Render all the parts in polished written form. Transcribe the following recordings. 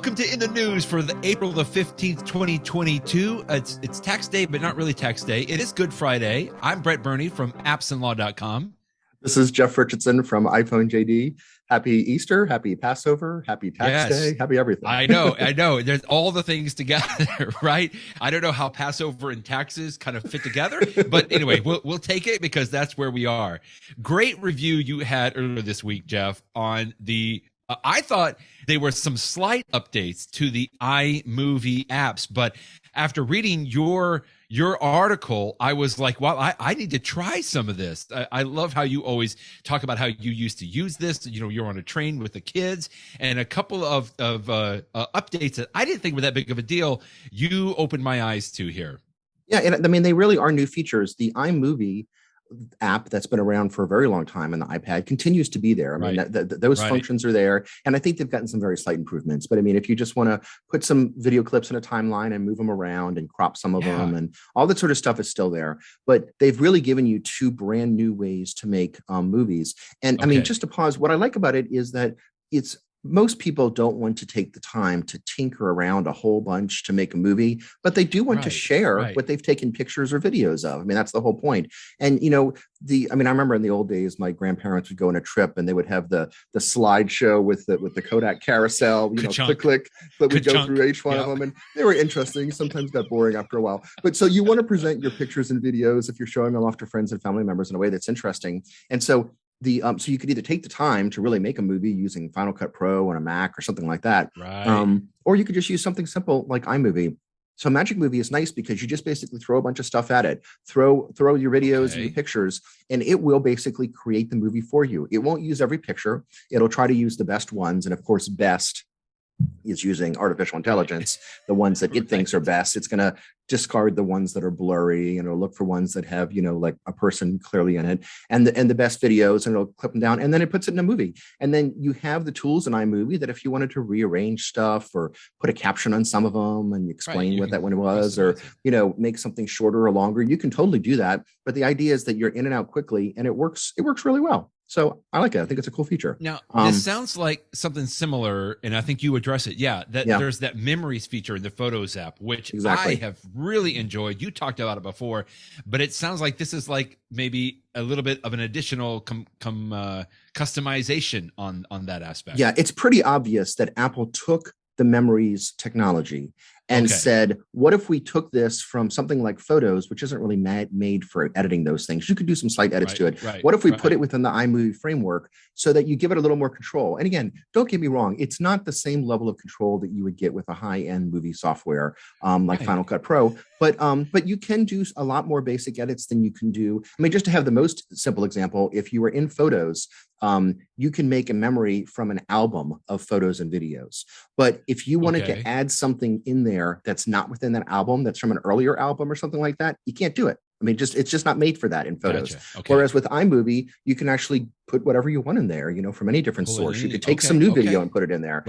welcome to In the News for the April the 15th, 2022. It's tax day, but not really tax day. It is Good Friday. I'm Brett Burney from appsandlaw.com. This is Jeff Richardson from iPhone JD. Happy Easter, happy Passover, happy tax day, happy everything. I know. There's all the things together, right? I don't know how Passover and taxes kind of fit together, but anyway, we'll take it because that's where we are. Great review you had earlier this week, Jeff, on the I thought there were some slight updates to the iMovie apps, but after reading your article, I was like, wow, I need to try some of this. I love how you always talk about how you used to use this. You know, you're on a train with the kids, and a couple of updates that I didn't think were that big of a deal. You opened my eyes to here. Yeah, and I mean, they really are new features. The iMovie app that's been around for a very long time on the iPad continues to be there. I mean, those functions are there, and I think they've gotten some very slight improvements. But I mean, if you just want to put some video clips in a timeline and move them around and crop some of them, and all that sort of stuff is still there. But they've really given you two brand new ways to make movies. And I mean, just to pause, what I like about it is that most people don't want to take the time to tinker around a whole bunch to make a movie, but they do want to share what they've taken pictures or videos of. I mean, that's the whole point. And, you know, I remember in the old days, my grandparents would go on a trip and they would have the slideshow with the Kodak carousel, you know, click, but we'd go through each one of them, and they were interesting. Sometimes got boring after a while. But so you want to present your pictures and videos if you're showing them off to friends and family members in a way that's interesting. And so so you could either take the time to really make a movie using Final Cut Pro on a Mac or something like that, or you could just use something simple like iMovie. So Magic Movie is nice because you just basically throw a bunch of stuff at it, throw your videos and your pictures, and it will basically create the movie for you. It won't use every picture. It'll try to use the best ones, and of course, best is using artificial intelligence, the ones that it thinks are best. It's going to discard the ones that are blurry, and it'll look for ones that have, you know, like a person clearly in it, and the best videos, and it'll clip them down, and then it puts it in a movie. And then you have the tools in iMovie that if you wanted to rearrange stuff or put a caption on some of them and explain what that one was, or, you know, make something shorter or longer, you can totally do that. But the idea is that you're in and out quickly, and it works really well. So I like it. I think it's a cool feature. Now, this sounds like something similar, and I think you address it. There's that memories feature in the Photos app, which I have really enjoyed. You talked about it before, but it sounds like this is like maybe a little bit of an additional customization on that aspect. Yeah, it's pretty obvious that Apple took the memories technology and said, what if we took this from something like Photos, which isn't really made for editing those things? You could do some slight edits to it. What if we put it within the iMovie framework so that you give it a little more control? And again, don't get me wrong, it's not the same level of control that you would get with a high-end movie software like Final Cut Pro, but you can do a lot more basic edits than you can do. I mean, just to have the most simple example, if you were in Photos, you can make a memory from an album of photos and videos. But if you wanted to add something in there that's not within that album, that's from an earlier album or something like that, you can't do it. I mean, it's just not made for that in Photos. Whereas with iMovie, you can actually put whatever you want in there, you know, from any different source. You could take some new video and put it in there.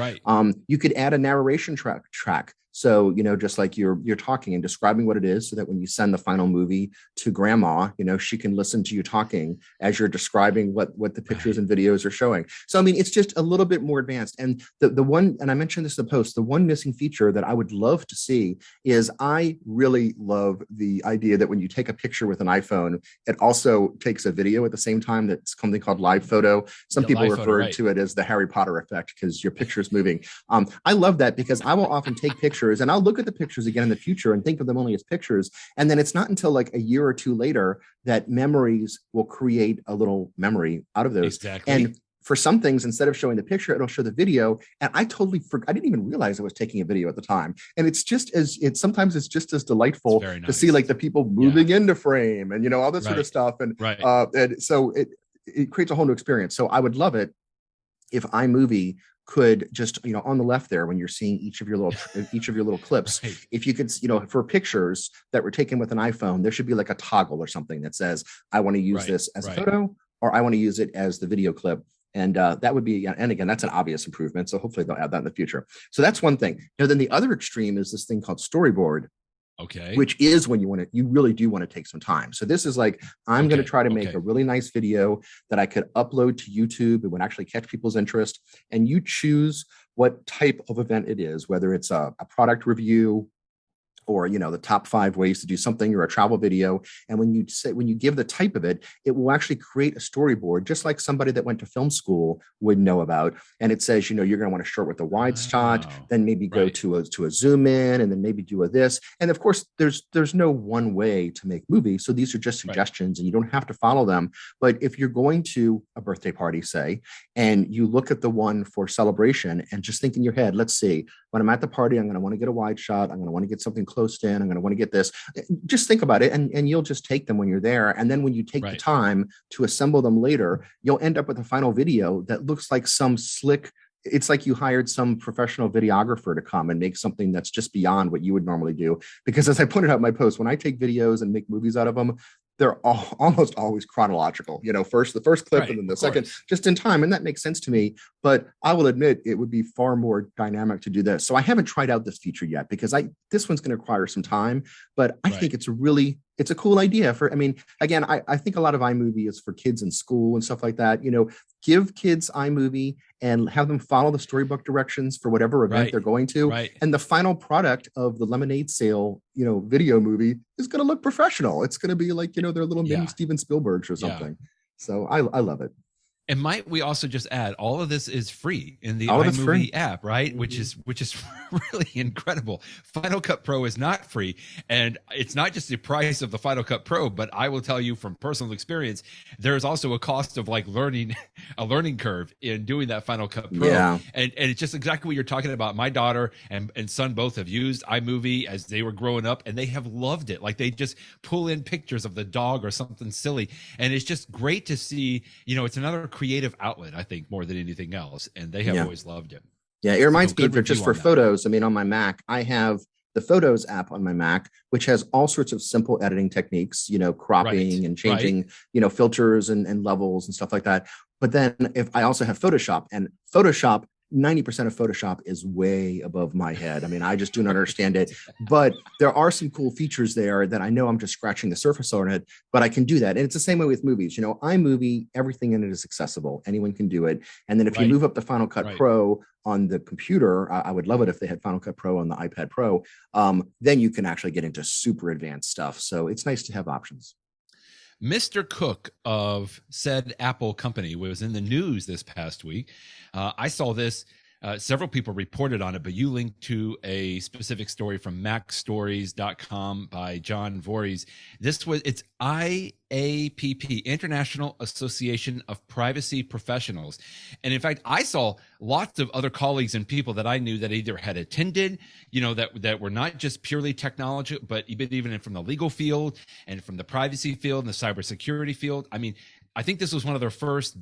You could add a narration track. So, you know, just like you're talking and describing what it is, so that when you send the final movie to grandma, you know, she can listen to you talking as you're describing what the pictures and videos are showing. So, I mean, it's just a little bit more advanced. And the one, and I mentioned this in the post, the one missing feature that I would love to see is, I really love the idea that when you take a picture with an iPhone, it also takes a video at the same time. That's something called live photo. Some people refer to it as the Harry Potter effect, because your picture is moving. I love that, because I will often take pictures and I'll look at the pictures again in the future and think of them only as pictures. And then it's not until like a year or two later that memories will create a little memory out of those. And for some things, instead of showing the picture, it'll show the video. And I totally forgot. I didn't even realize I was taking a video at the time. And sometimes it's just as delightful to see like the people moving into frame and, you know, all this sort of stuff. And, and so it creates a whole new experience. So I would love it if iMovie could just, you know, on the left there, when you're seeing each of your little clips, if you could, you know, for pictures that were taken with an iPhone, there should be like a toggle or something that says, I want to use this as a photo, or I want to use it as the video clip. And that would be, and again, that's an obvious improvement. So hopefully they'll add that in the future. So that's one thing. Now, then the other extreme is this thing called Storyboard. Okay. Which is when you really do want to take some time. So this is like, I'm going to try to make a really nice video that I could upload to YouTube. It would actually catch people's interest. And you choose what type of event it is, whether it's a product review, or the top 5 ways to do something, or a travel video. And when you give the type of it, it will actually create a storyboard, just like somebody that went to film school would know about. And it says, you're going to want to start with a wide shot, then maybe go to a zoom in, and then maybe do a this. And of course, there's no one way to make movies. So these are just suggestions, and you don't have to follow them. But if you're going to a birthday party, say, and you look at the one for celebration and just think in your head, let's see, when I'm at the party, I'm going to want to get a wide shot. I'm going to want to get something close in. I'm going to want to get this. Just think about it, and you'll just take them when you're there. And then when you take the time to assemble them later, you'll end up with a final video that looks like some slick. It's like you hired some professional videographer to come and make something that's just beyond what you would normally do. Because as I pointed out in my post, when I take videos and make movies out of them, they're almost always chronological. First the first clip, and then the second, just in time. And that makes sense to me. But I will admit it would be far more dynamic to do this. So I haven't tried out this feature yet, because this one's going to require some time. But I think it's a cool idea again, I think a lot of iMovie is for kids in school and stuff like that. Give kids iMovie and have them follow the storybook directions for whatever event they're going to. And the final product of the lemonade sale, video movie is going to look professional. It's going to be like, their little mini Steven Spielbergs or something. So I love it. And might we also just add, all of this is free in the iMovie app, right? Mm-hmm. Which is really incredible. Final Cut Pro is not free, and it's not just the price of the Final Cut Pro, but I will tell you from personal experience, there's also a cost of like a learning curve in doing that Final Cut Pro. Yeah. And it's just exactly what you're talking about. My daughter and son both have used iMovie as they were growing up, and they have loved it. Like, they just pull in pictures of the dog or something silly, and it's just great to see. It's another creative outlet, I think, more than anything else, and they have always loved it. Yeah, it reminds me, just for photos, on my Mac, I have the Photos app on my Mac, which has all sorts of simple editing techniques, cropping and changing, filters and levels and stuff like that. But then if I also have Photoshop, and Photoshop, 90% of Photoshop is way above my head. I just do not understand it. But there are some cool features there that I know I'm just scratching the surface on it, but I can do that. And it's the same way with movies. iMovie, everything in it is accessible. Anyone can do it. And then if you move up to Final Cut Pro on the computer, I would love it if they had Final Cut Pro on the iPad Pro, then you can actually get into super advanced stuff. So it's nice to have options. Mr. Cook of said Apple company was in the news this past week. I saw this. Several people reported on it, but you linked to a specific story from macstories.com by John Voorhees. It's IAPP, International Association of Privacy Professionals. And in fact, I saw lots of other colleagues and people that I knew that either had attended, that were not just purely technology, but even from the legal field and from the privacy field and the cybersecurity field. I think this was one of their first,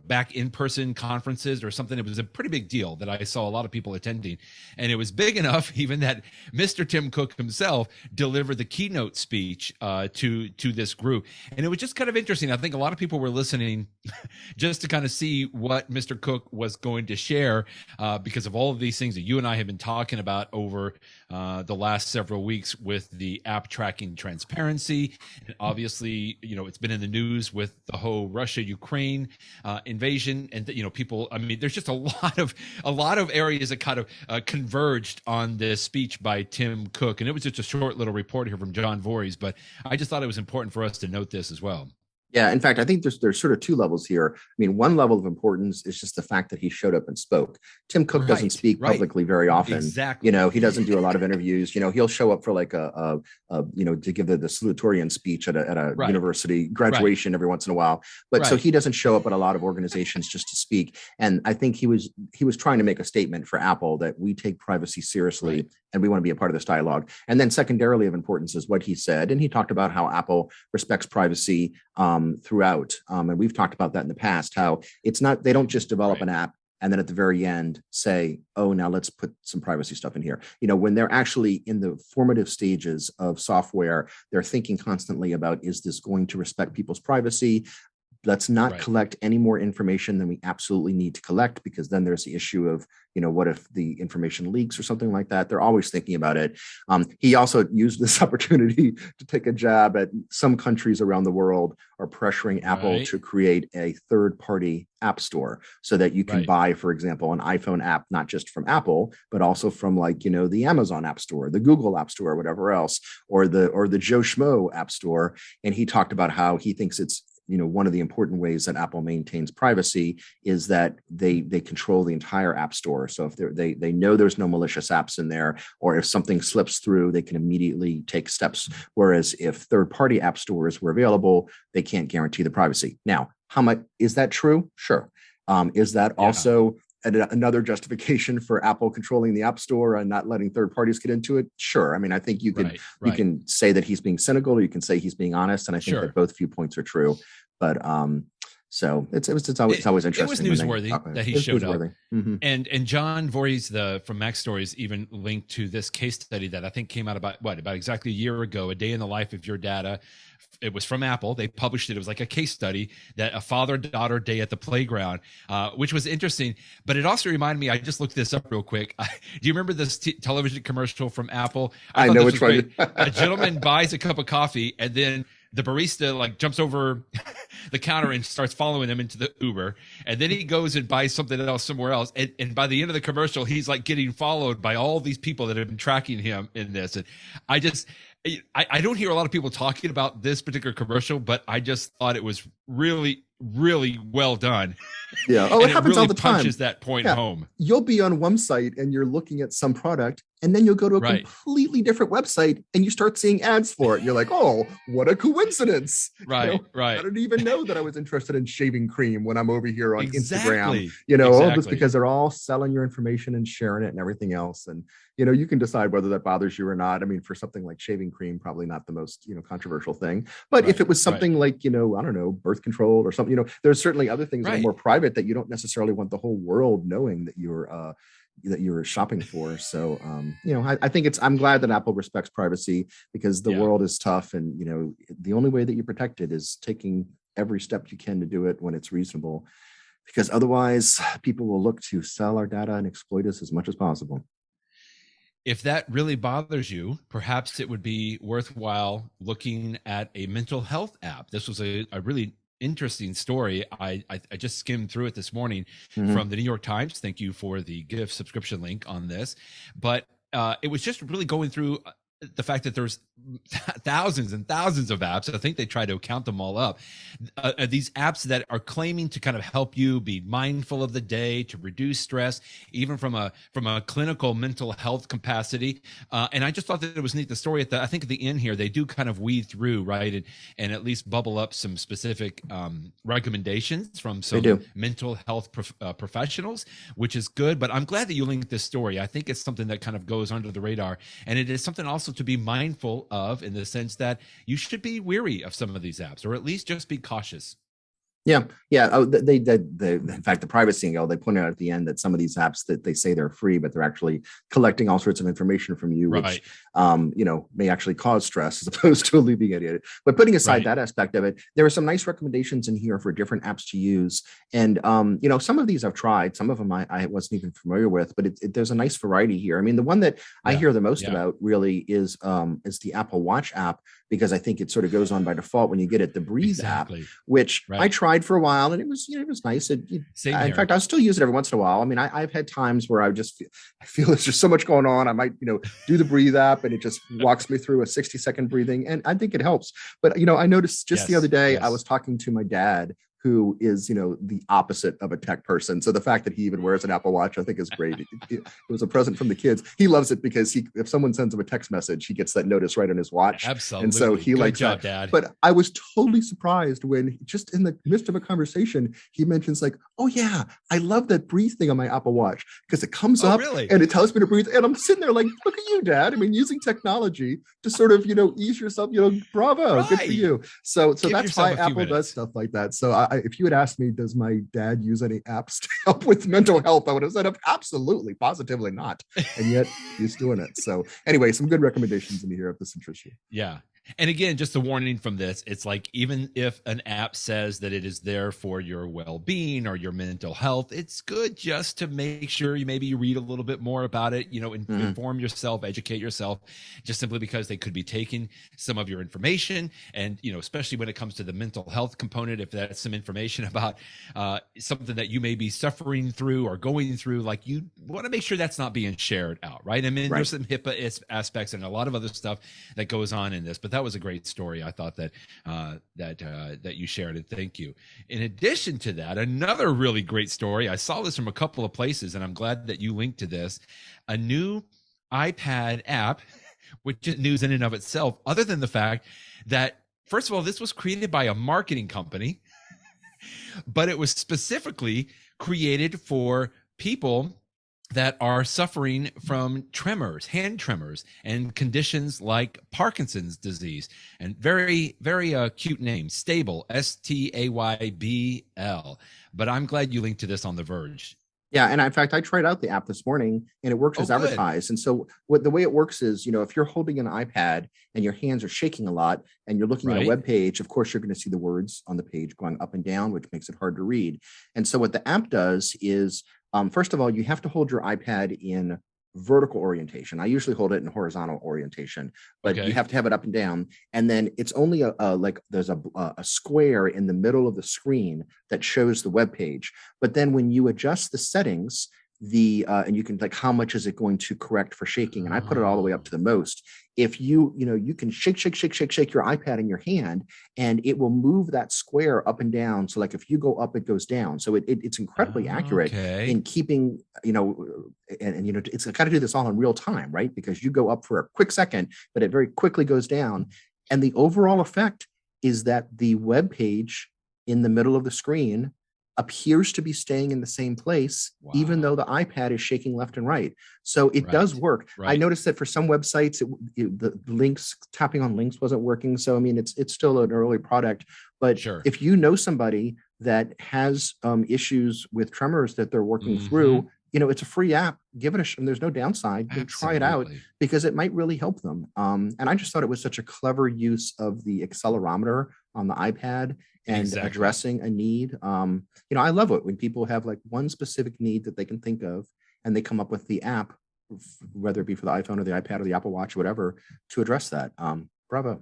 back in-person conferences or something. It was a pretty big deal that I saw a lot of people attending. And it was big enough even that Mr. Tim Cook himself delivered the keynote speech to this group. And it was just kind of interesting. I think a lot of people were listening just to kind of see what Mr. Cook was going to share because of all of these things that you and I have been talking about over the last several weeks with the app tracking transparency. And obviously, it's been in the news with the whole Russia-Ukraine invasion, and people. There's just a lot of areas that kind of converged on this speech by Tim Cook, and it was just a short little report here from John Voorhees. But I just thought it was important for us to note this as well. Yeah, in fact, I think there's sort of two levels here. One level of importance is just the fact that he showed up and spoke. Tim Cook doesn't speak publicly very often. Exactly. He doesn't do a lot of interviews. He'll show up for like to give the salutatorian speech at a university graduation every once in a while. But so he doesn't show up at a lot of organizations just to speak. And I think he was trying to make a statement for Apple that we take privacy seriously and we want to be a part of this dialogue. And then secondarily of importance is what he said. And he talked about how Apple respects privacy throughout. And we've talked about that in the past, how they don't just develop an app and then at the very end say, oh, now let's put some privacy stuff in here. When they're actually in the formative stages of software, they're thinking constantly about, is this going to respect people's privacy? let's not collect any more information than we absolutely need to collect, because then there's the issue of, what if the information leaks or something like that? They're always thinking about it. He also used this opportunity to take a jab at some countries around the world are pressuring Apple to create a third-party app store so that you can buy, for example, an iPhone app, not just from Apple, but also from the Amazon App Store, the Google App Store, whatever else, or the Joe Schmo App Store. And he talked about how he thinks it's, one of the important ways that Apple maintains privacy is that they control the entire app store. So if they know there's no malicious apps in there, or if something slips through, they can immediately take steps. Whereas if third-party app stores were available, they can't guarantee the privacy. Now, how much is that true? Sure. Is that also another justification for Apple controlling the App Store and not letting third parties get into it? Sure. I mean, I think you can say that he's being cynical, or you can say he's being honest, and I think that both viewpoints are true. But so it's always interesting. It was newsworthy that he showed up. Mm-hmm. And John Voorhees from Mac Stories even linked to this case study that I think came out about exactly a year ago, A Day in the Life of Your Data. It was from Apple. They published it. It was like a case study, that a father-daughter day at the playground, which was interesting. But it also reminded me, I just looked this up real quick. Do you remember this television commercial from Apple? I know which one. A gentleman buys a cup of coffee, and then the barista jumps over the counter and starts following him into the Uber. And then he goes and buys something else somewhere else. And by the end of the commercial, he's getting followed by all these people that have been tracking him in this. And I don't hear a lot of people talking about this particular commercial, but I just thought it was really, really well done. Yeah. Oh, it happens really all the time. Punches that point home. You'll be on one site and you're looking at some product, and then you'll go to a completely different website and you start seeing ads for it. You're like, oh, what a coincidence. Right. I didn't even know that I was interested in shaving cream when I'm over here on Instagram. Just because they're all selling your information and sharing it and everything else. And, you can decide whether that bothers you or not. I mean, for something like shaving cream, probably not the most, controversial thing. But if it was something like, I don't know, birth control or something, there's certainly other things that are more private that you don't necessarily want the whole world knowing that you're shopping for. So, I think I'm glad that Apple respects privacy, because the world is tough. And, the only way that you protect it is taking every step you can to do it when it's reasonable, because otherwise people will look to sell our data and exploit us as much as possible. If that really bothers you, perhaps it would be worthwhile looking at a mental health app. This was a really interesting story. I just skimmed through it this morning from the New York Times. Thank you for the gift subscription link on this. But it was just really going through the fact that there's thousands and thousands of apps. I think they try to count them all up. These apps that are claiming to kind of help you be mindful of the day, to reduce stress, even from a clinical mental health capacity. And I just thought that it was neat. The story I think at the end here, they do kind of weed through, right, and at least bubble up some specific recommendations from some mental health professionals, which is good. But I'm glad that you linked this story. I think it's something that kind of goes under the radar, and it is something also to be mindful of, in the sense that you should be wary of some of these apps, or at least just be cautious. Yeah. Oh, they in fact, the privacy angle, they pointed out at the end that some of these apps that they say they're free, but they're actually collecting all sorts of information from you, which, may actually cause stress as opposed to alleviating it. But putting aside that aspect of it, there are some nice recommendations in here for different apps to use. And, some of these I've tried, some of them I wasn't even familiar with, but there's a nice variety here. I mean, the one that I hear the most about really is the Apple Watch app, because I think it sort of goes on by default when you get it, the Breathe app, which I tried for a while, and it was nice. In fact, I'll still use it every once in a while. I mean, I've had times where I feel there's just so much going on. I might do the Breathe app, and it just walks me through a 60-second breathing, and I think it helps. But I noticed just the other day I was talking to my dad, who is, the opposite of a tech person. So the fact that he even wears an Apple Watch, I think is great. It was a present from the kids. He loves it because if someone sends him a text message, he gets that notice right on his watch. Absolutely. And so he likes that. Dad. But I was totally surprised when just in the midst of a conversation, he mentions like, oh yeah, I love that breathe thing on my Apple Watch, because it comes up and it tells me to breathe. And I'm sitting there like, look at you, Dad. I mean, using technology to sort of, ease yourself, bravo, good for you. So that's why Apple does stuff like that. So if you had asked me, does my dad use any apps to help with mental health, I would have said absolutely, positively not. And yet he's doing it. So anyway, some good recommendations in here if this interests you. Yeah. And again, just a warning from this, it's like, even if an app says that it is there for your well-being or your mental health, it's good just to make sure you read a little bit more about it, inform yourself, educate yourself, just simply because they could be taking some of your information. And, especially when it comes to the mental health component, if that's some information about something that you may be suffering through or going through, like, you want to make sure that's not being shared out, right? I mean, there's some HIPAA aspects and a lot of other stuff that goes on in this, but that was a great story. I thought that that you shared it. Thank you. In addition to that, another really great story. I saw this from a couple of places, and I'm glad that you linked to this. A new iPad app, which is news in and of itself, other than the fact that, first of all, this was created by a marketing company, but it was specifically created for people that are suffering from tremors, hand tremors, and conditions like Parkinson's disease. And very, very cute name, Stable, Staybl. But I'm glad you linked to this on The Verge. Yeah, and in fact, I tried out the app this morning, and it works as advertised. And so, the way it works is, if you're holding an iPad and your hands are shaking a lot, and you're looking at a web page, of course, you're going to see the words on the page going up and down, which makes it hard to read. And so, what the app does is, first of all, you have to hold your iPad in vertical orientation. I usually hold it in horizontal orientation, but you have to have it up and down. And then it's only there's a square in the middle of the screen that shows the web page. But then when you adjust the settings, and you can, like, how much is it going to correct for shaking? And I put it all the way up to the most. If you can shake your iPad in your hand, and it will move that square up and down. So, like, if you go up, it goes down. So it's incredibly accurate in keeping, it's got to do this all in real time, right? Because you go up for a quick second, but it very quickly goes down. And the overall effect is that the web page in the middle of the screen appears to be staying in the same place, even though the iPad is shaking left and right. So it does work. I noticed that for some websites, the links, tapping on links wasn't working. So, I mean, it's still an early product, but if you know somebody that has issues with tremors that they're working through, it's a free app. Give it a and there's no downside. Try it out, because it might really help them. And I just thought it was such a clever use of the accelerometer on the iPad and addressing a need. I love it when people have, like, one specific need that they can think of, and they come up with the app, whether it be for the iPhone or the iPad or the Apple Watch or whatever, to address that. Bravo.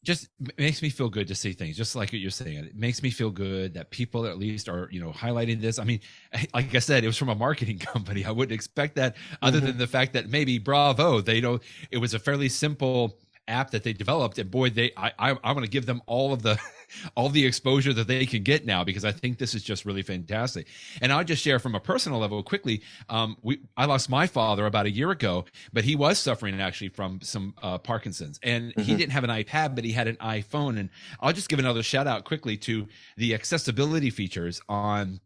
Just makes me feel good to see things, just like what you're saying. It makes me feel good that people at least are, highlighting this. I mean, like I said, it was from a marketing company. I wouldn't expect that, other than the fact that maybe bravo, it was a fairly simple app that they developed, and boy, I want to give them all the exposure that they can get now, because I think this is just really fantastic. And I'll just share from a personal level quickly. I lost my father about a year ago, but he was suffering actually from some Parkinson's, and he didn't have an iPad, but he had an iPhone. And I'll just give another shout out quickly to the accessibility features on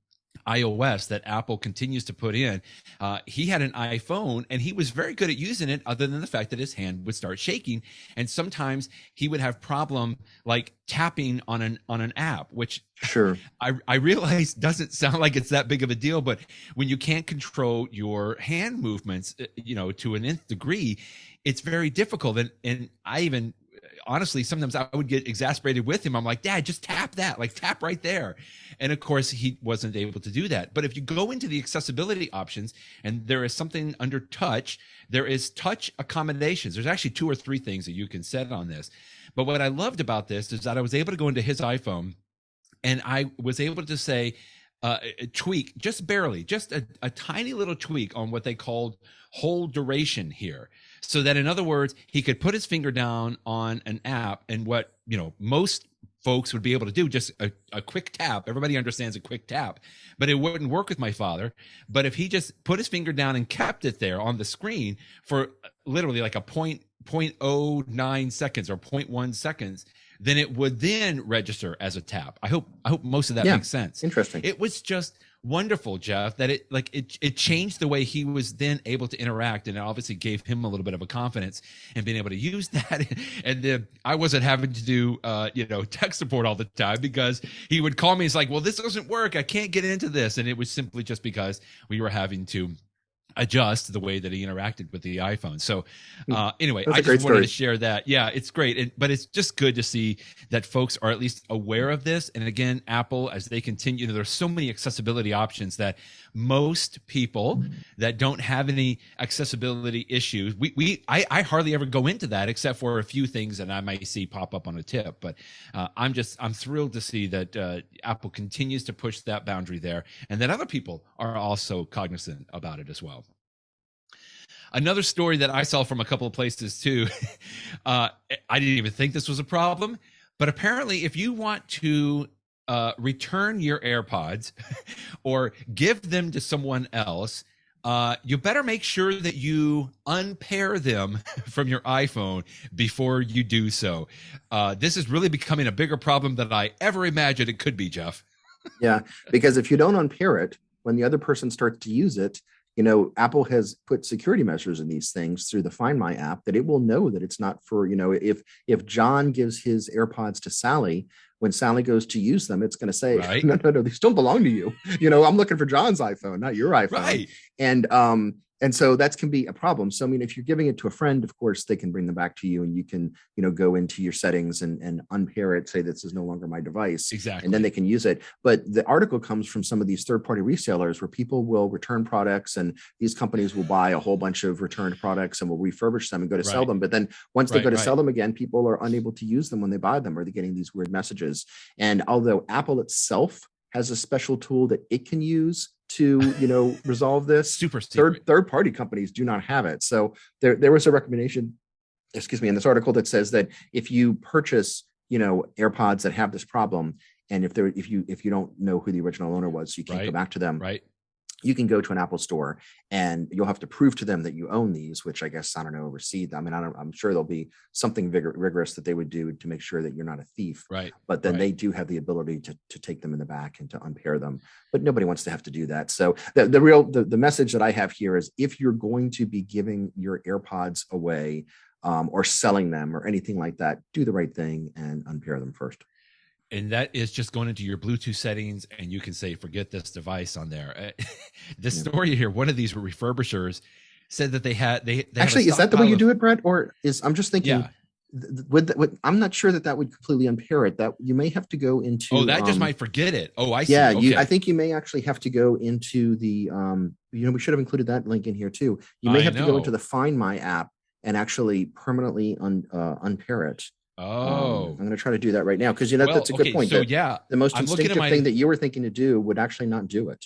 iOS that Apple continues to put in. He had an iPhone, and he was very good at using it, other than the fact that his hand would start shaking, and sometimes he would have problem, like, tapping on an app, which I realize doesn't sound like it's that big of a deal, but when you can't control your hand movements, to an nth degree, it's very difficult. And I even, honestly, sometimes I would get exasperated with him. I'm like, Dad, just tap that, like, tap right there. And of course, he wasn't able to do that. But if you go into the accessibility options, and there is something under touch, there is touch accommodations. There's actually 2 or 3 things that you can set on this. But what I loved about this is that I was able to go into his iPhone, and I was able to say, tweak, just barely, just a tiny little tweak on what they called hold duration here. So that, in other words, he could put his finger down on an app, and what, most folks would be able to do, just a quick tap. Everybody understands a quick tap, but it wouldn't work with my father. But if he just put his finger down and kept it there on the screen for literally like a 0.09 seconds or 0.1 seconds, then it would then register as a tap. I hope most of that makes sense. Interesting. It was just wonderful, Jeff, that it changed the way he was then able to interact, and it obviously gave him a little bit of a confidence in being able to use that. And I wasn't having to do tech support all the time, because he would call me. He's like, well, this doesn't work, I can't get into this. And it was simply just because we were having to adjust the way that he interacted with the iPhone. So anyway, That's I just wanted to share that. Yeah, it's great. But it's just good to see that folks are at least aware of this. And again, Apple, as they continue, there's so many accessibility options that most people that don't have any accessibility issues, I hardly ever go into that except for a few things that I might see pop up on a tip. But I'm thrilled to see that Apple continues to push that boundary there, and that other people are also cognizant about it as well. Another story that I saw from a couple of places too, I didn't even think this was a problem, but apparently if you want to return your AirPods or give them to someone else, you better make sure that you unpair them from your iPhone before you do so. This is really becoming a bigger problem than I ever imagined it could be, Jeff. Yeah, because if you don't unpair it, when the other person starts to use it, Apple has put security measures in these things through the Find My app that it will know that it's not for, if John gives his AirPods to Sally, when Sally goes to use them, it's going to say, right. no, these don't belong to you. I'm looking for John's iPhone, not your iPhone. Right. And so that can be a problem. So, if you're giving it to a friend, of course, they can bring them back to you and you can, go into your settings and unpair it, say this is no longer my device. Exactly. And then they can use it. But the article comes from some of these third-party resellers where people will return products and these companies will buy a whole bunch of returned products and will refurbish them and go to sell them. But then once they go to sell them again, people are unable to use them when they buy them, or they're getting these weird messages. And although Apple itself has a special tool that it can use to resolve this, super third party companies do not have it. So there was a recommendation, in this article that says that if you purchase AirPods that have this problem, and if you don't know who the original owner was, so you can't go back to them, right, you can go to an Apple store and you'll have to prove to them that you own these, which I guess, I don't know, receipt. I'm sure there'll be something rigorous that they would do to make sure that you're not a thief. Right. But then they do have the ability to take them in the back and to unpair them. But nobody wants to have to do that. So the message that I have here is, if you're going to be giving your AirPods away or selling them or anything like that, do the right thing and unpair them first. And that is just going into your Bluetooth settings, and you can say, forget this device on there. This story here, one of these refurbishers said that they actually, is that the way you do it, Brett? Or I'm just thinking, I'm not sure that would completely unpair it. That you may have to go into. That just might forget it. Oh, I see. Yeah, okay. I think you may actually have to go into the. We should have included that link in here too. You may have to go into the Find My app and actually permanently unpair it. I'm going to try to do that right now, because that's a good point. So the most instinctive thing that you were thinking to do would actually not do it.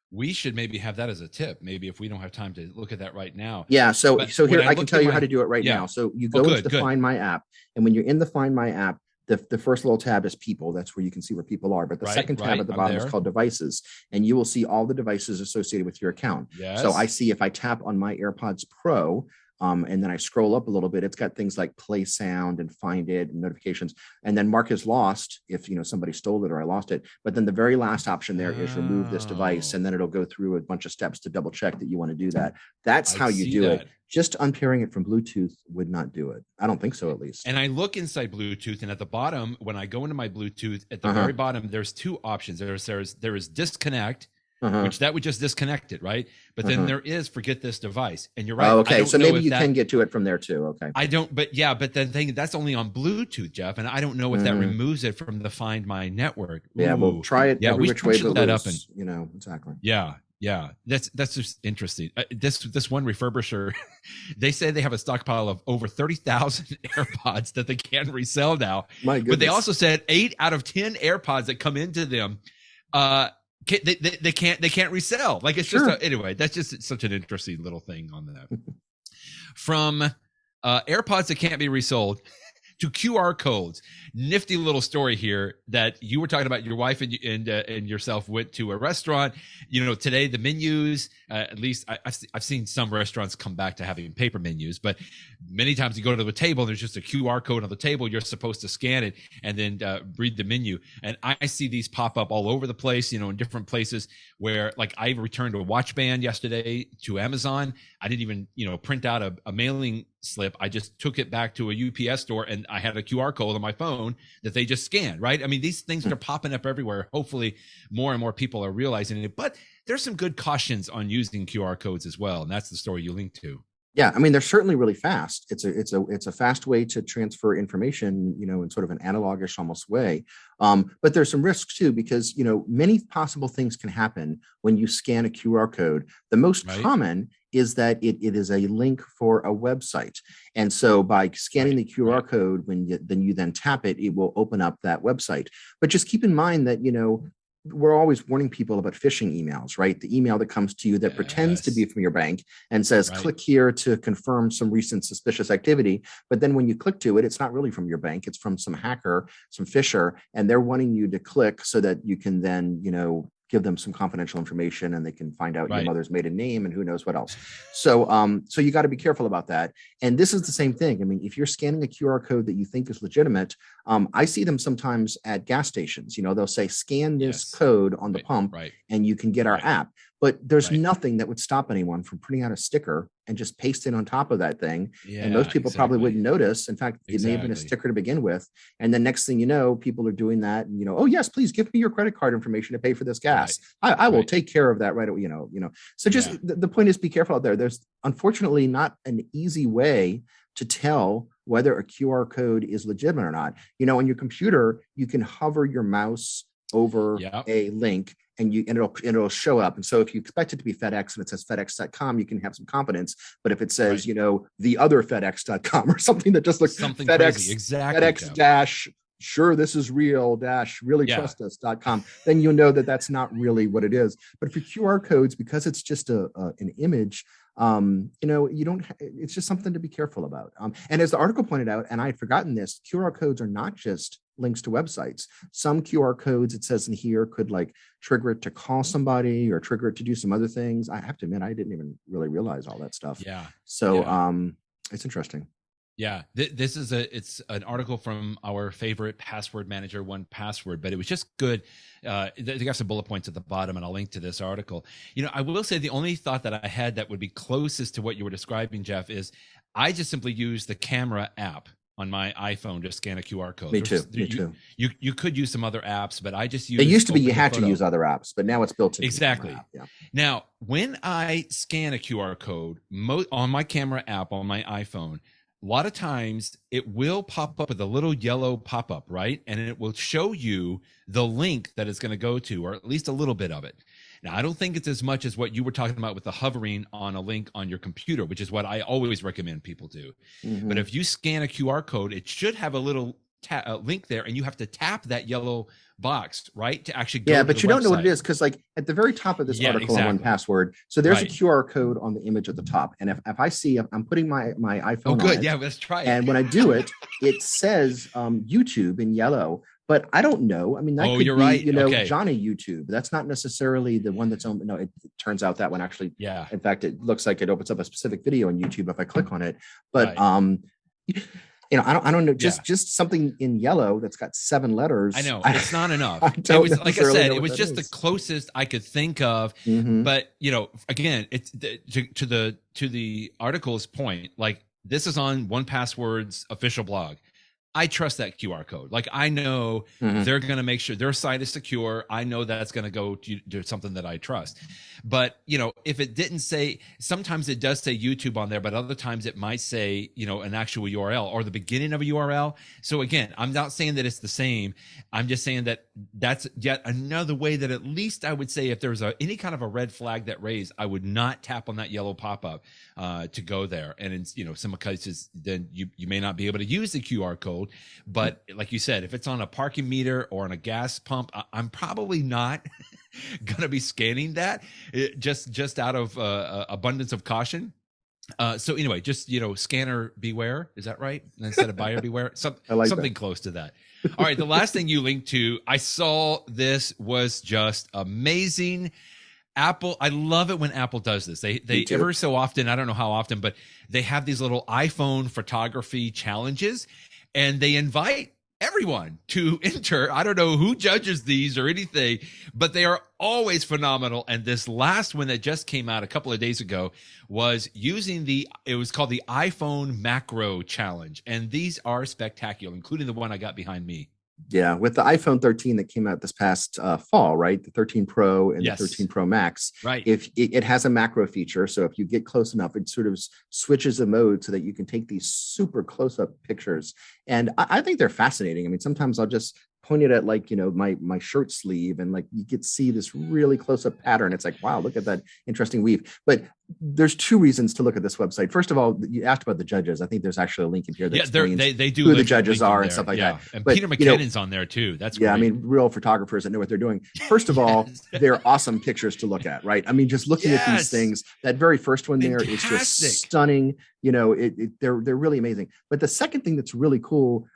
We should maybe have that as a tip. Maybe if we don't have time to look at that right now. Yeah. So here I can tell you how to do it right now. So you go into the Find My app, and when you're in the Find My app, the first little tab is People. That's where you can see where people are. But the second tab at the bottom is called Devices, and you will see all the devices associated with your account. Yes. So I see, if I tap on my AirPods Pro, and then I scroll up a little bit, it's got things like Play Sound and Find It and notifications. And then Mark is lost if somebody stole it or I lost it. But then the very last option there is remove this device. And then it'll go through a bunch of steps to double check that you want to do that. That's how you do it. Just unpairing it from Bluetooth would not do it. I don't think so, at least. And I look inside Bluetooth, and at the bottom, when I go into my Bluetooth, at the very bottom, there's two options. There is disconnect, which that would just disconnect it, right? But then there is forget this device, and you're right. Oh, okay, so maybe you can get to it from there too. Okay, I don't, but then that's only on Bluetooth, Jeff, and I don't know if that removes it from the Find My network. Yeah, we'll try it. Yeah, every which way but that loose, up and exactly. Yeah, that's just interesting. This one refurbisher, they say they have a stockpile of over 30,000 AirPods that they can resell now. My goodness. But they also said 8 out of 10 AirPods that come into them, they can't resell. Like, it's just anyway. That's just such an interesting little thing on that. From AirPods that can't be resold to QR codes. Nifty little story here that you were talking about. Your wife and yourself went to a restaurant. Today the menus, at least I've seen some restaurants come back to having paper menus, but many times you go to the table, there's just a QR code on the table. You're supposed to scan it and then read the menu. And I see these pop up all over the place, in different places where, like, I returned a watch band yesterday to Amazon. I didn't even, print out a mailing slip. I just took it back to a UPS store and I had a QR code on my phone phone that they just scan, right? I mean, these things are popping up everywhere. Hopefully more and more people are realizing it, but there's some good cautions on using QR codes as well. And that's the story you linked to. Yeah, I mean, they're certainly really fast. It's a fast way to transfer information, in sort of an analogish almost way. But there's some risks too, because many possible things can happen when you scan a QR code. The most common is that it is a link for a website, and so by scanning the QR code, when you then tap it, it will open up that website. But just keep in mind that we're always warning people about phishing emails, right? The email that comes to you that pretends to be from your bank and says, click here to confirm some recent suspicious activity. But then when you click to it, it's not really from your bank. It's from some hacker, some phisher, and they're wanting you to click so that you can then, give them some confidential information and they can find out your mother's maiden name and who knows what else. So, so you got to be careful about that. And this is the same thing. I mean, if you're scanning a QR code that you think is legitimate, I see them sometimes at gas stations. They'll say, scan this code on the pump and you can get our app. But there's nothing that would stop anyone from printing out a sticker and just paste it on top of that thing. And most people probably wouldn't notice. In fact, it may have been a sticker to begin with. And then next thing you know, people are doing that. And, oh, yes, please give me your credit card information to pay for this gas. I will take care of that right away. So just the point is, be careful out there. There's unfortunately not an easy way to tell whether a QR code is legitimate or not. On your computer, you can hover your mouse over a link and it'll show up. And so if you expect it to be FedEx and it says FedEx.com, you can have some confidence. But if it says, the other FedEx.com or something that just looks something FedEx, crazy. Exactly. FedEx dash, sure, this is real dash, really trust us.com, then you'll know that that's not really what it is. But for QR codes, because it's just an image, you don't, it's just something to be careful about. And as the article pointed out, and I had forgotten this, QR codes are not just links to websites. Some QR codes, it says in here, could trigger it to call somebody or trigger it to do some other things. I have to admit, I didn't even really realize all that stuff. So it's interesting. Yeah, this is it's an article from our favorite password manager, 1Password, but it was just good. They got some bullet points at the bottom, and I'll link to this article. I will say the only thought that I had that would be closest to what you were describing, Jeff, is I just simply use the camera app on my iPhone to scan a QR code. Me too. You could use some other apps, but I just use. It used to be you had to use other apps, but now it's built in. Exactly. Now, when I scan a QR code on my camera app on my iPhone, a lot of times it will pop up with a little yellow pop-up, right? And it will show you the link that it's going to go to, or at least a little bit of it. Now, I don't think it's as much as what you were talking about with the hovering on a link on your computer, which is what I always recommend people do. Mm-hmm. But if you scan a QR code, it should have a little link there, and you have to tap that yellow box, right, to actually go to but the you don't website. know what it is, because at the very top of this article on 1Password, so there's a QR code on the image at the top, and if I see, I'm putting my iPhone on it, let's try it. And when I do it, it says YouTube in yellow, but I don't know. I mean, that could be, Johnny YouTube. That's not necessarily the one that's on. No, it turns out that one actually. Yeah. In fact, it looks like it opens up a specific video on YouTube if I click on it. But I don't know. Just something in yellow that's got 7 letters. I know it's not enough. It was, like I said, it was just the closest I could think of. Mm-hmm. But again, it's to the article's point. Like, this is on 1Password's official blog. I trust that QR code. Like, I know they're going to make sure their site is secure. I know that's going to go to something that I trust. But, if it didn't say, sometimes it does say YouTube on there, but other times it might say, an actual URL or the beginning of a URL. So again, I'm not saying that it's the same. I'm just saying that that's yet another way that at least I would say if there's any kind of a red flag that raised, I would not tap on that yellow pop-up to go there. And in some cases, then you may not be able to use the QR code. But like you said, if it's on a parking meter or on a gas pump, I'm probably not going to be scanning that just out of abundance of caution. So anyway, just, scanner beware. Is that right? Instead of buyer beware, something close to that. All right. The last thing you linked to, I saw this was just amazing. Apple, I love it when Apple does this. They ever so often, I don't know how often, but they have these little iPhone photography challenges. And they invite everyone to enter. I don't know who judges these or anything, but they are always phenomenal. And this last one that just came out a couple of days ago was using it was called the iPhone Macro Challenge. And these are spectacular, including the one I got behind me. Yeah, with the iPhone 13 that came out this past fall, right? The 13 Pro and the 13 Pro Max. Right. If it has a macro feature, so if you get close enough, it sort of switches the mode so that you can take these super close-up pictures. And I think they're fascinating. I mean, sometimes I'll just point it at like, my shirt sleeve, and like you get to see this really close-up pattern. It's like, wow, look at that interesting weave. But there's two reasons to look at this website. First of all, you asked about the judges. I think there's actually a link in here that explains they do who the judges are and stuff like that. And but, Peter McKinnon's on there too. That's great. I mean, real photographers that know what they're doing. First of all, they're awesome pictures to look at, right? I mean, just looking at these things, that very first one there is just stunning. They're really amazing. But the second thing that's really cool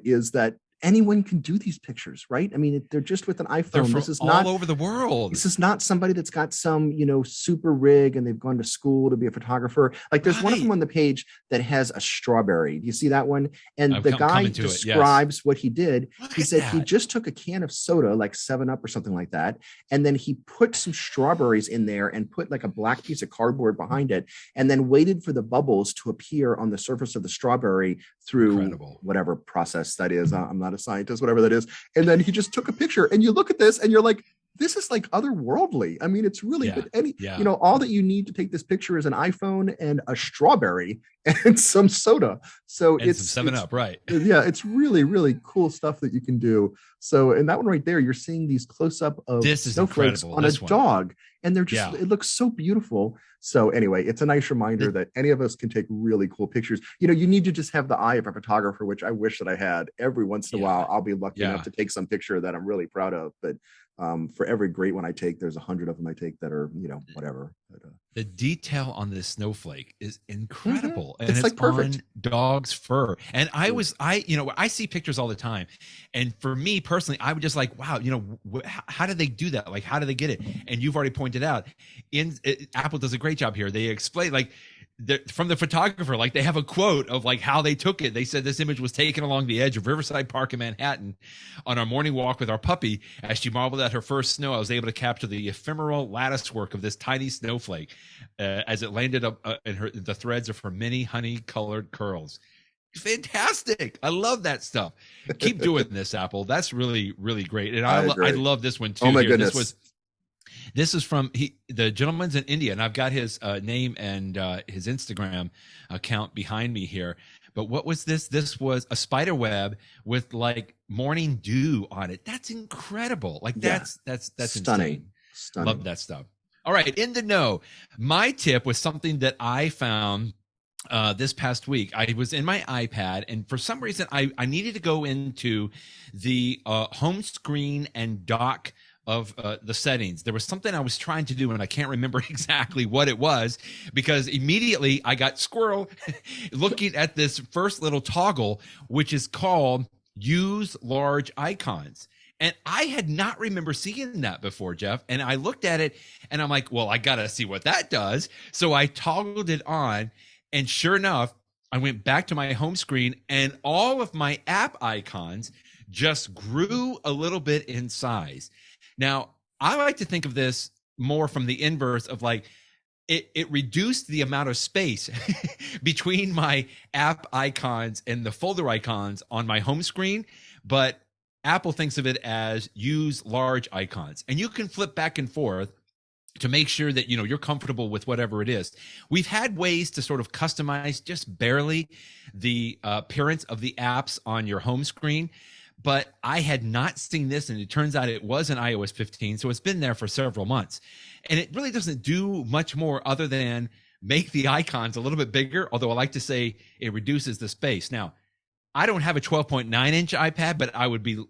is that anyone can do these pictures, right? I mean, they're just with an iPhone. This is all over the world. This is not somebody that's got some, super rig and they've gone to school to be a photographer. Like there's one of them on the page that has a strawberry. Do you see that one? And the guy describes what he did. He said he just took a can of soda, like 7-Up or something like that. And then he put some strawberries in there and put like a black piece of cardboard behind it, and then waited for the bubbles to appear on the surface of the strawberry through whatever process that is. I'm not a scientist, whatever that is. And then he just took a picture, and you look at this and you're like, this is like otherworldly. I mean, it's really, all that you need to take this picture is an iPhone and a strawberry and some soda. So and it's 7-Up, right? Yeah, it's really, really cool stuff that you can do. So in that one right there, you're seeing these close-up of snowflakes on a dog, and they're just, it looks so beautiful. So anyway, it's a nice reminder that any of us can take really cool pictures. You need to just have the eye of a photographer, which I wish that I had. Every once in a while, I'll be lucky enough to take some picture that I'm really proud of. But for every great one I take, there's 100 of them I take that are, whatever. But, the detail on this snowflake is incredible. And it's like perfect. On dog's fur. And I see pictures all the time. And for me personally, I would just like, wow, how did they do that? Like, how did they get it? And you've already pointed out Apple does a great job here. They explain from the photographer, like they have a quote of like how they took it. They said this image was taken along the edge of Riverside Park in Manhattan on our morning walk with our puppy. As she marveled at her first snow, I was able to capture the ephemeral lattice work of this tiny snowflake as it landed up in the threads of her many honey-colored curls. Fantastic. I love that stuff. Keep doing this, Apple. That's really, really great. And I love this one too. Oh my goodness. This is from the gentleman's in India, and I've got his name and his Instagram account behind me here. But what was this? This was a spider web with like morning dew on it. That's incredible. Like that's stunning. Insane. Love that stuff. All right, in the know. My tip was something that I found this past week. I was in my iPad, and for some reason, I needed to go into the home screen and dock of the settings. There was something I was trying to do, and I can't remember exactly what it was, because immediately I got squirrel looking at this first little toggle, which is called Use Large Icons. And I had not remember seeing that before, Jeff. And I looked at it, and I'm like, well, I got to see what that does. So I toggled it on, and sure enough, I went back to my home screen, and all of my app icons just grew a little bit in size. Now, I like to think of this more from the inverse of like, it reduced the amount of space between my app icons and the folder icons on my home screen, but Apple thinks of it as use large icons. And you can flip back and forth to make sure that, you're comfortable with whatever it is. We've had ways to sort of customize just barely the appearance of the apps on your home screen. But I had not seen this, and it turns out it was in iOS 15, so it's been there for several months. And it really doesn't do much more other than make the icons a little bit bigger, although I like to say it reduces the space. Now, I don't have a 12.9-inch iPad, but I would be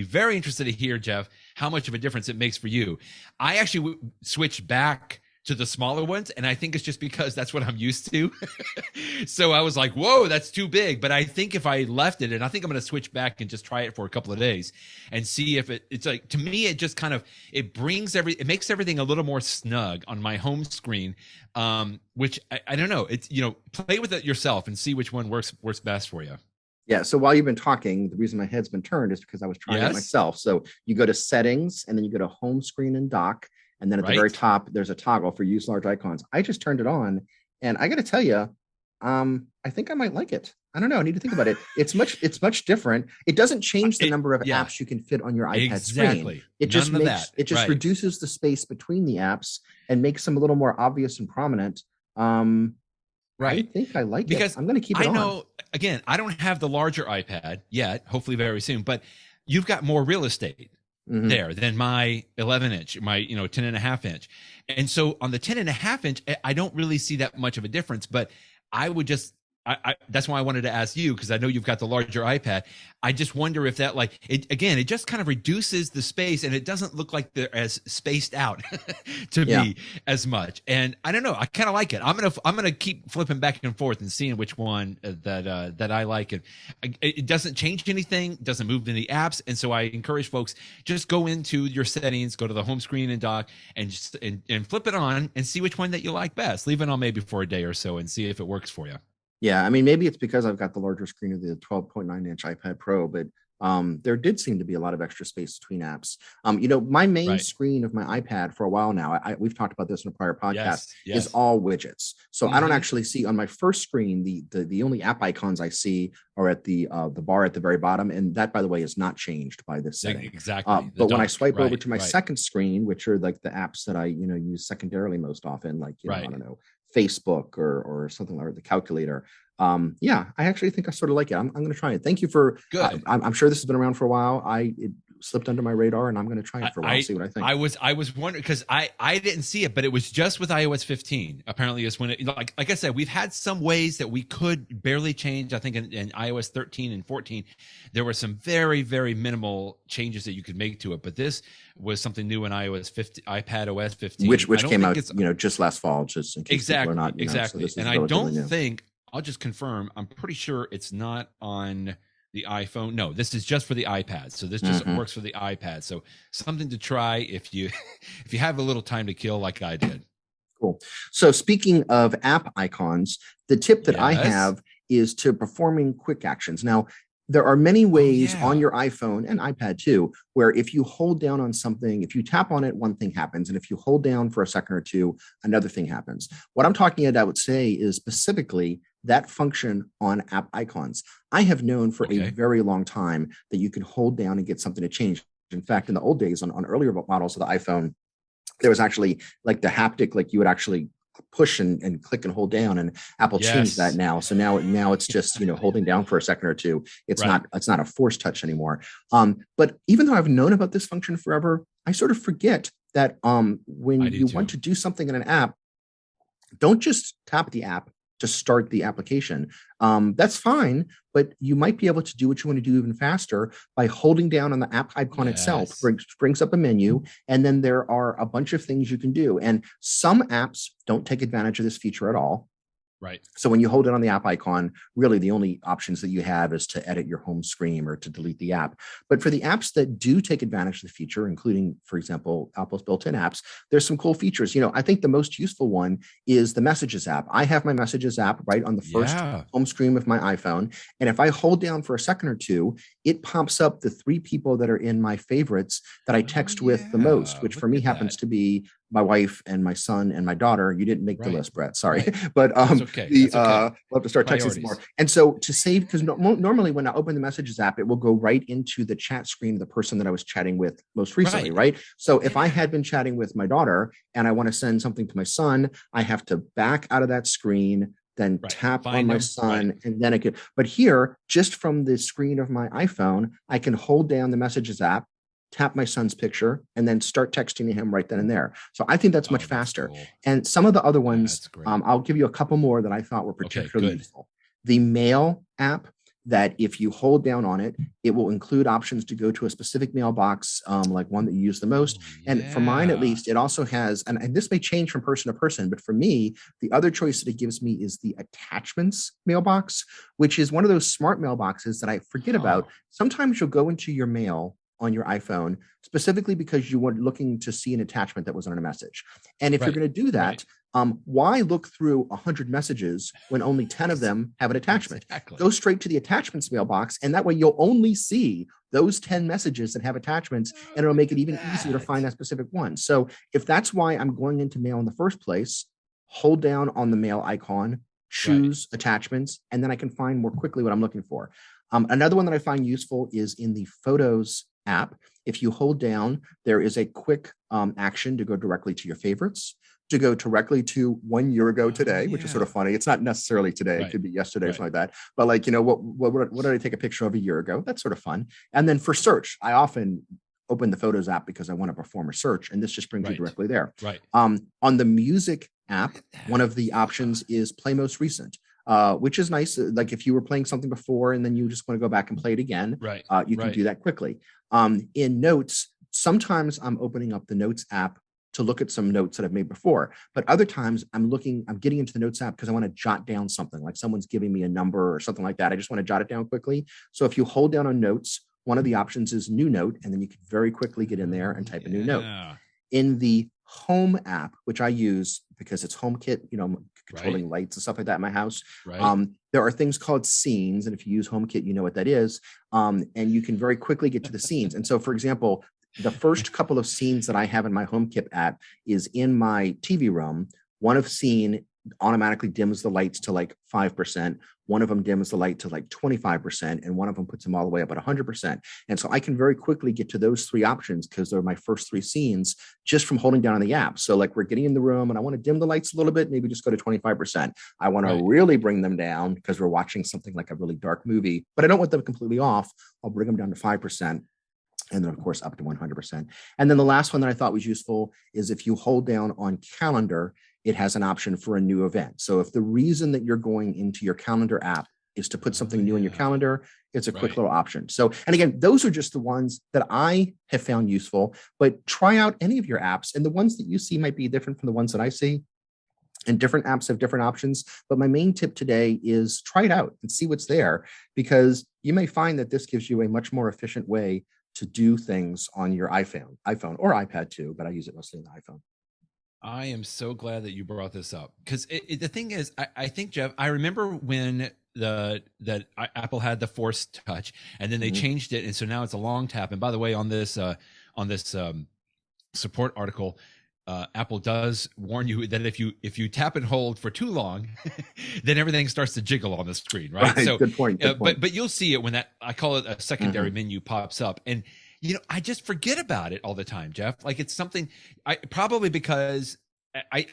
very interested to hear, Jeff, how much of a difference it makes for you. I actually switched back to the smaller ones, and I think it's just because that's what I'm used to. So I was like, whoa, that's too big. But I think if I left it, and I think I'm going to switch back and just try it for a couple of days and see if it's like, to me, it just kind of, it makes everything a little more snug on my home screen, which I don't know. It's, play with it yourself and see which one works best for you. Yeah. So while you've been talking, the reason my head's been turned is because I was trying it myself. So you go to settings and then you go to home screen and dock. And then at the very top, there's a toggle for use large icons. I just turned it on and I got to tell you, I think I might like it. I don't know. I need to think about it. It's much different. It doesn't change the number of apps you can fit on your iPad screen. It just reduces the space between the apps and makes them a little more obvious and prominent. I think I like it. I'm going to keep it on. I know, again, I don't have the larger iPad yet, hopefully very soon, but you've got more real estate there than my 11-inch, my 10.5-inch. And so on the 10.5-inch, I don't really see that much of a difference, but I would just, that's why I wanted to ask you, because I know you've got the larger iPad. I just wonder if that, it just kind of reduces the space and it doesn't look like they're as spaced out to me as much. And I don't know, I kind of like it. I'm gonna keep flipping back and forth and seeing which one that I like. And it doesn't change anything, doesn't move any apps. And so I encourage folks, just go into your settings, go to the home screen and dock, and flip it on and see which one that you like best. Leave it on maybe for a day or so and see if it works for you. Yeah, I mean, maybe it's because I've got the larger screen of the 12.9-inch iPad Pro, but there did seem to be a lot of extra space between apps. My main screen of my iPad for a while now, we've talked about this in a prior podcast, is all widgets. So I don't actually see on my first screen, the only app icons I see are at the bar at the very bottom. And that, by the way, is not changed by this setting. Exactly. But when I swipe over to my second screen, which are like the apps that I, use secondarily most often, like, I don't know, Facebook or something like the calculator. I actually think I sort of like it. I'm going to try it. Thank you for, I'm sure this has been around for a while. It slipped under my radar and I'm going to try it for a while, see what I think. I was wondering, because I didn't see it, but it was just with iOS 15. Apparently is when it, like I said, we've had some ways that we could barely change. I think in iOS 13 and 14, there were some very, very minimal changes that you could make to it. But this was something new in iOS 15, iPad OS 15. Which came out, just last fall, just in case people are not, exactly. So and I don't think, I'll just confirm, I'm pretty sure it's not on the iPhone. No, this is just for the iPad. So this just works for the iPad. So something to try if you have a little time to kill like I did. Cool. So speaking of app icons, the tip that I have is to performing quick actions. Now, there are many ways on your iPhone and iPad too, where if you hold down on something, if you tap on it, one thing happens. And if you hold down for a second or two, another thing happens. What I'm talking about, I would say, is specifically that function on app icons. I have known for a very long time that you can hold down and get something to change. In fact, in the old days on earlier models of the iPhone, there was actually like the haptic, like you would actually push and click and hold down, and Apple changed that now. So now it's just, holding down for a second or two. It's not a force touch anymore. But even though I've known about this function forever, I sort of forget that when you want to do something in an app, don't just tap the app to start the application. That's fine, but you might be able to do what you want to do even faster by holding down on the app icon itself. Brings up a menu, and then there are a bunch of things you can do. And some apps don't take advantage of this feature at all. Right. So when you hold it on the app icon, really the only options that you have is to edit your home screen or to delete the app. But for the apps that do take advantage of the feature, including, for example, Apple's built-in apps, there's some cool features. I think the most useful one is the Messages app. I have my Messages app right on the first home screen of my iPhone. And if I hold down for a second or two, it pops up the 3 people that are in my favorites that I text with the most, which for me happens to be my wife and my son and my daughter. You didn't make the list, Brett. Sorry. But we'll have to start texting some more. And so to save, because normally when I open the Messages app, it will go right into the chat screen of the person that I was chatting with most recently, right? So if I had been chatting with my daughter and I want to send something to my son, I have to back out of that screen, then tap on my son, and then I could. But here, just from the screen of my iPhone, I can hold down the Messages app, tap my son's picture, and then start texting to him right then and there. So I think that's much faster. Cool. And some of the other ones, I'll give you a couple more that I thought were particularly useful. The Mail app, that if you hold down on it, it will include options to go to a specific mailbox, like one that you use the most. And for mine, at least, it also has, and this may change from person to person, but for me, the other choice that it gives me is the Attachments mailbox, which is one of those smart mailboxes that I forget about. Sometimes you'll go into your mail on your iPhone, specifically because you were looking to see an attachment that was on a message. And if you're going to do that, Why look through 100 messages when only 10 of them have an attachment? Exactly. Go straight to the attachments mailbox, and that way you'll only see those 10 messages that have attachments, and it'll make it even easier to find that specific one. So if that's why I'm going into mail in the first place, hold down on the mail icon, choose attachments, and then I can find more quickly what I'm looking for. Another one that I find useful is in the Photos app. If you hold down, there is a quick action to go directly to your favorites, to go directly to 1 year ago today, which is sort of funny. It's not necessarily today. It could be yesterday or something like that. But like, what did I take a picture of a year ago? That's sort of fun. And then for search, I often open the Photos app because I want to perform a search, and this just brings you directly there. On the Music app, one of the options is Play Most Recent, which is nice. Like if you were playing something before and then you just want to go back and play it again, you can do that quickly. In Notes, sometimes I'm opening up the Notes app to look at some notes that I've made before, but other times I'm getting into the Notes app because I want to jot down something, like someone's giving me a number or something like that. I just want to jot it down quickly. So if you hold down on Notes, one of the options is New Note, and then you can very quickly get in there and type a new note. In the Home app, which I use because it's HomeKit, controlling lights and stuff like that in my house. There are things called scenes, and if you use HomeKit, you know what that is. And you can very quickly get to the scenes. And so, for example, the first couple of scenes that I have in my HomeKit app is in my TV room. One of scene automatically dims the lights to like 5%. One of them dims the light to like 25%, and one of them puts them all the way up at 100%. And so I can very quickly get to those three options because they're my first three scenes just from holding down on the app. So like we're getting in the room and I want to dim the lights a little bit, maybe just go to 25%. I want to really bring them down because we're watching something like a really dark movie, but I don't want them completely off. I'll bring them down to 5%. And then, of course, up to 100%. And then the last one that I thought was useful is if you hold down on Calendar, it has an option for a new event. So if the reason that you're going into your Calendar app is to put something new in your calendar, it's a quick little option. So, and again, those are just the ones that I have found useful, but try out any of your apps, and the ones that you see might be different from the ones that I see. And different apps have different options. But my main tip today is try it out and see what's there, because you may find that this gives you a much more efficient way to do things on your iPhone or iPad too, but I use it mostly on the iPhone. I am so glad that you brought this up, because the thing is, I think, Jeff, I remember when Apple had the Force Touch, and then they changed it, and so now it's a long tap. And by the way, on this support article, Apple does warn you that if you tap and hold for too long, then everything starts to jiggle on the screen, right? So good point. But you'll see it when that, I call it a secondary menu, pops up, and I just forget about it all the time, Jeff. Like it's something probably because I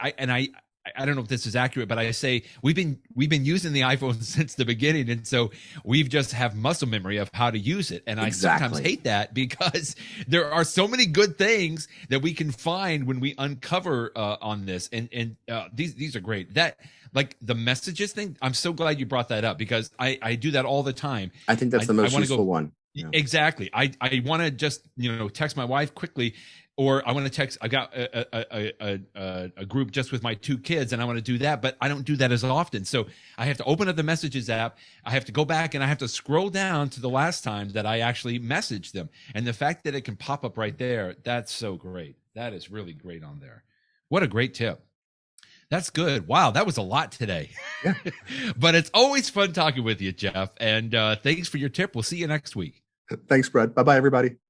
don't know if this is accurate, but I say we've been using the iPhone since the beginning, and so we've just have muscle memory of how to use it. And I sometimes hate that, because there are so many good things that we can find when we uncover on this, and these are great. That, like the messages thing, I'm so glad you brought that up, because I do that all the time. I think that's the most useful one. Yeah. Exactly. I want to just text my wife quickly, or I want to text. I got a group just with my two kids, and I want to do that, but I don't do that as often. So I have to open up the Messages app. I have to go back and I have to scroll down to the last time that I actually messaged them. And the fact that it can pop up right there, that's so great. That is really great on there. What a great tip. That's good. Wow, that was a lot today. Yeah. But it's always fun talking with you, Jeff. And thanks for your tip. We'll see you next week. Thanks, Brett. Bye-bye, everybody.